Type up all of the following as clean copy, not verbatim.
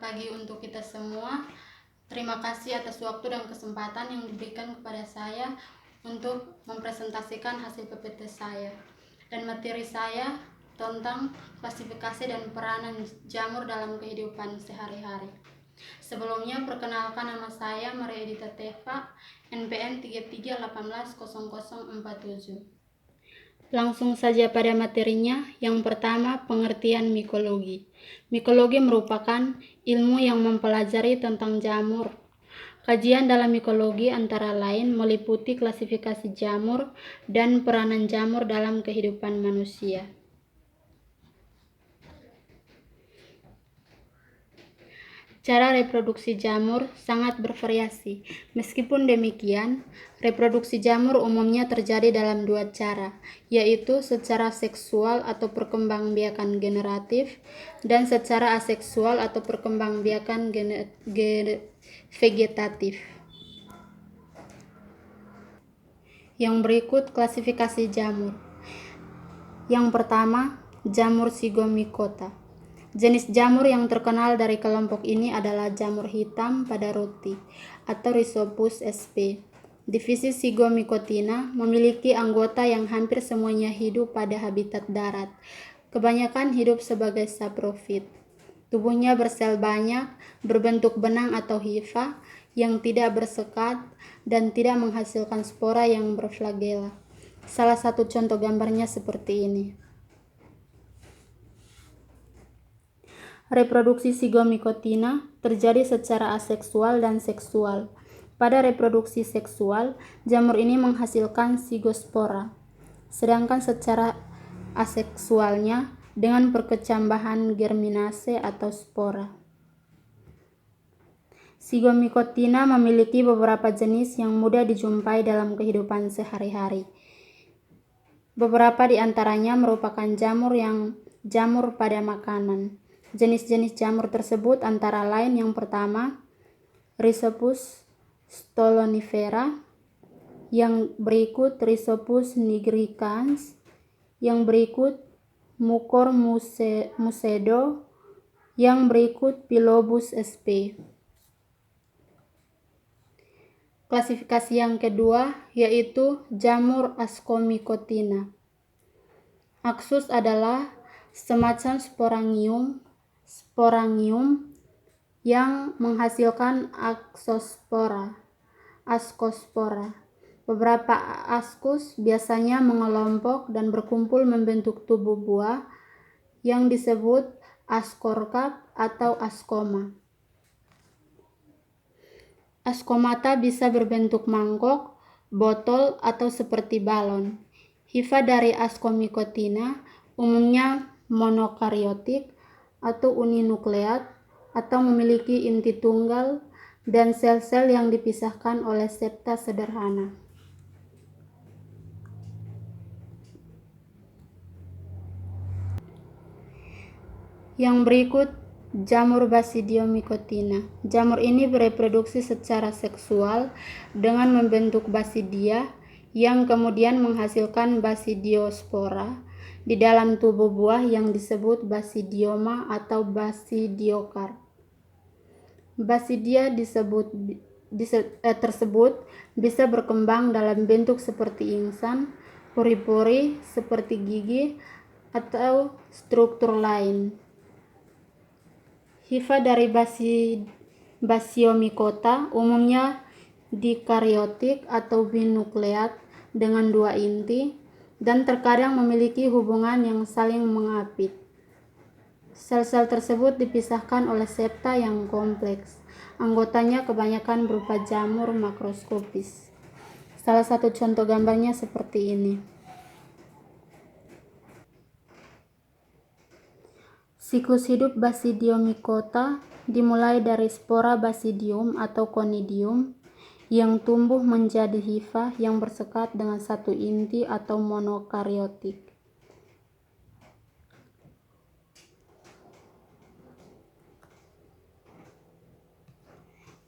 pagi untuk kita semua. Terima kasih atas waktu dan kesempatan yang diberikan kepada saya untuk mempresentasikan hasil PPT saya. Dan materi saya tentang klasifikasi dan peranan jamur dalam kehidupan sehari-hari. Sebelumnya, perkenalkan, nama saya Maria Edita Teva, NPM 33180047. Langsung saja pada materinya. Yang pertama, pengertian mikologi. Mikologi merupakan ilmu yang mempelajari tentang jamur. Kajian dalam mikologi antara lain meliputi klasifikasi jamur dan peranan jamur dalam kehidupan manusia. Cara reproduksi jamur sangat bervariasi. Meskipun demikian, reproduksi jamur umumnya terjadi dalam dua cara, yaitu secara seksual atau perkembangbiakan generatif dan secara aseksual atau perkembangbiakan vegetatif. Yang berikut klasifikasi jamur. Yang pertama, jamur Zygomicota. Jenis jamur yang terkenal dari kelompok ini adalah jamur hitam pada roti atau Rhizopus sp. Divisi Zygomicotina memiliki anggota yang hampir semuanya hidup pada habitat darat. Kebanyakan hidup sebagai saprofit. Tubuhnya bersel banyak, berbentuk benang atau hifa yang tidak bersekat dan tidak menghasilkan spora yang berflagela. Salah satu contoh gambarnya seperti ini. Reproduksi Zygomicotina terjadi secara aseksual dan seksual. Pada reproduksi seksual, jamur ini menghasilkan zygospora. Sedangkan secara aseksualnya dengan perkecambahan germinase atau spora. Zygomicotina memiliki beberapa jenis yang mudah dijumpai dalam kehidupan sehari-hari. Beberapa di antaranya merupakan jamur pada makanan. Jenis-jenis jamur tersebut antara lain yang pertama, Rhizopus stolonifera, yang berikut Rhizopus nigricans, yang berikut Mucor mucedo, yang berikut Philobus sp. Klasifikasi yang kedua yaitu jamur Ascomycotina. Aksus adalah semacam sporangium yang menghasilkan askospora. Beberapa askus biasanya mengelompok dan berkumpul membentuk tubuh buah yang disebut askorkap atau askoma. Askomata bisa berbentuk mangkok, botol, atau seperti balon. Hifa dari Ascomycotina umumnya monokariotik atau uninukleat atau memiliki inti tunggal dan sel-sel yang dipisahkan oleh septa sederhana. Yang berikut jamur Basidiomycotina. Jamur ini bereproduksi secara seksual dengan membentuk basidia yang kemudian menghasilkan basidiospora di dalam tubuh buah yang disebut basidioma atau basidiokarp. Basidia tersebut bisa berkembang dalam bentuk seperti insang, pori-pori seperti gigi, atau struktur lain. Hifa dari Basidiomycota umumnya dikaryotik atau binukleat dengan dua inti dan terkadang memiliki hubungan yang saling mengapit. Sel-sel tersebut dipisahkan oleh septa yang kompleks. Anggotanya kebanyakan berupa jamur makroskopis. Salah satu contoh gambarnya seperti ini. Siklus hidup Basidiomycota dimulai dari spora basidium atau conidium yang tumbuh menjadi hifa yang bersekat dengan satu inti atau monokariotik.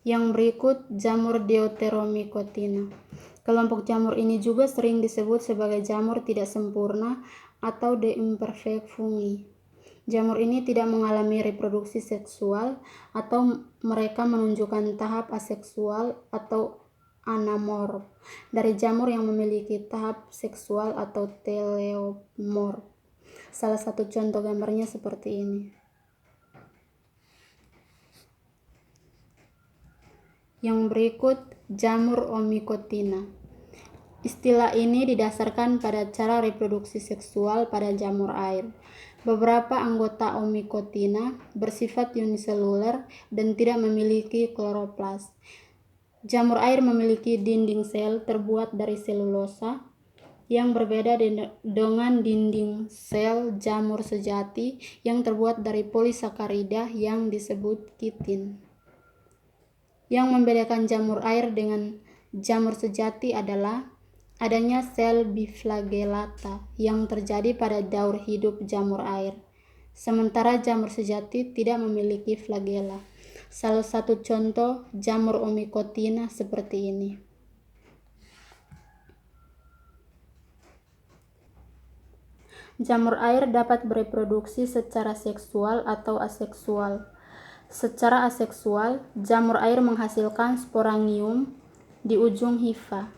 Yang berikut jamur Deuteromycotina. Kelompok jamur ini juga sering disebut sebagai jamur tidak sempurna atau de imperfect fungi. Jamur ini tidak mengalami reproduksi seksual atau mereka menunjukkan tahap aseksual atau anamorf dari jamur yang memiliki tahap seksual atau teleomorf. Salah satu contoh gambarnya seperti ini. Yang berikut, jamur Oomycotina. Istilah ini didasarkan pada cara reproduksi seksual pada jamur air. Beberapa anggota Oomycotina bersifat uniseluler dan tidak memiliki kloroplas. Jamur air memiliki dinding sel terbuat dari selulosa yang berbeda dengan dinding sel jamur sejati yang terbuat dari polisakarida yang disebut kitin. Yang membedakan jamur air dengan jamur sejati adalah adanya sel biflagellata yang terjadi pada daur hidup jamur air, sementara jamur sejati tidak memiliki flagella. Salah satu contoh jamur Oomycotina seperti ini. Jamur air dapat bereproduksi secara seksual atau aseksual. Secara aseksual, jamur air menghasilkan sporangium di ujung hifa.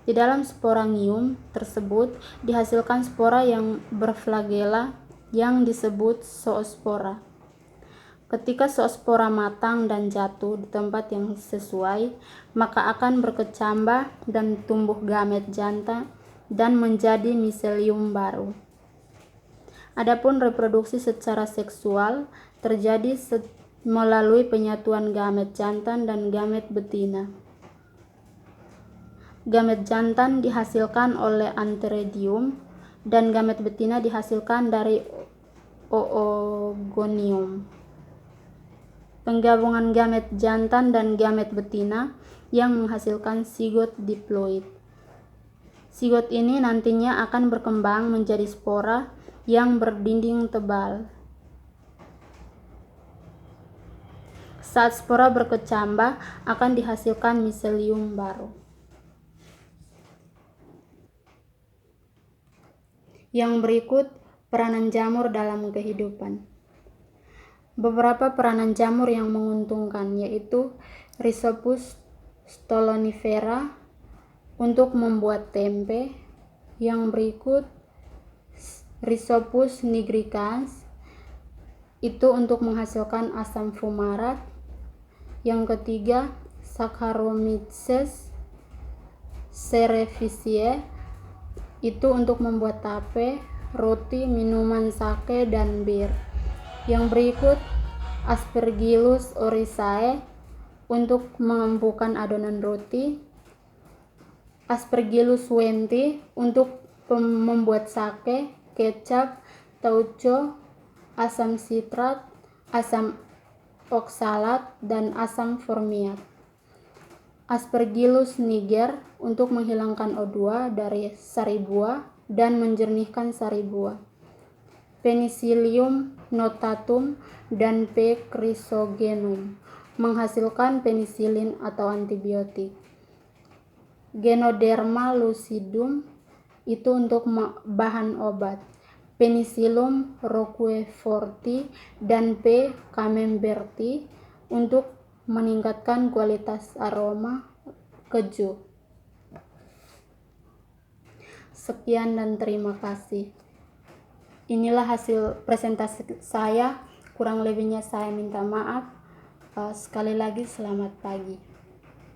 Di dalam sporangium tersebut dihasilkan spora yang berflagela yang disebut zoospora. Ketika zoospora matang dan jatuh di tempat yang sesuai, maka akan berkecambah dan tumbuh gamet jantan dan menjadi miselium baru. Adapun reproduksi secara seksual terjadi melalui penyatuan gamet jantan dan gamet betina. Gamet jantan dihasilkan oleh antheridium dan gamet betina dihasilkan dari oogonium. Penggabungan gamet jantan dan gamet betina yang menghasilkan zigot diploid. Zigot ini nantinya akan berkembang menjadi spora yang berdinding tebal. Saat spora berkecambah akan dihasilkan miselium baru. Yang berikut, peranan jamur dalam kehidupan. Beberapa peranan jamur yang menguntungkan yaitu Rhizopus stolonifera untuk membuat tempe. Yang berikut, Rhizopus nigricans itu untuk menghasilkan asam fumarat. Yang ketiga, Saccharomyces cerevisiae itu untuk membuat tape, roti, minuman sake, dan bir. Yang berikut, Aspergillus oryzae untuk mengempukkan adonan roti, Aspergillus wendti untuk membuat sake, kecap, tauco, asam sitrat, asam oksalat, dan asam formiat. Aspergillus niger untuk menghilangkan O2 dari sari buah dan menjernihkan sari buah. Penicillium notatum dan P. chrysogenum menghasilkan penisilin atau antibiotik. Ganoderma lucidum itu untuk bahan obat. Penicillium roqueforti dan P. camemberti untuk meningkatkan kualitas aroma keju. Sekian dan terima kasih. Inilah hasil presentasi saya. Kurang lebihnya saya minta maaf. Sekali lagi selamat pagi.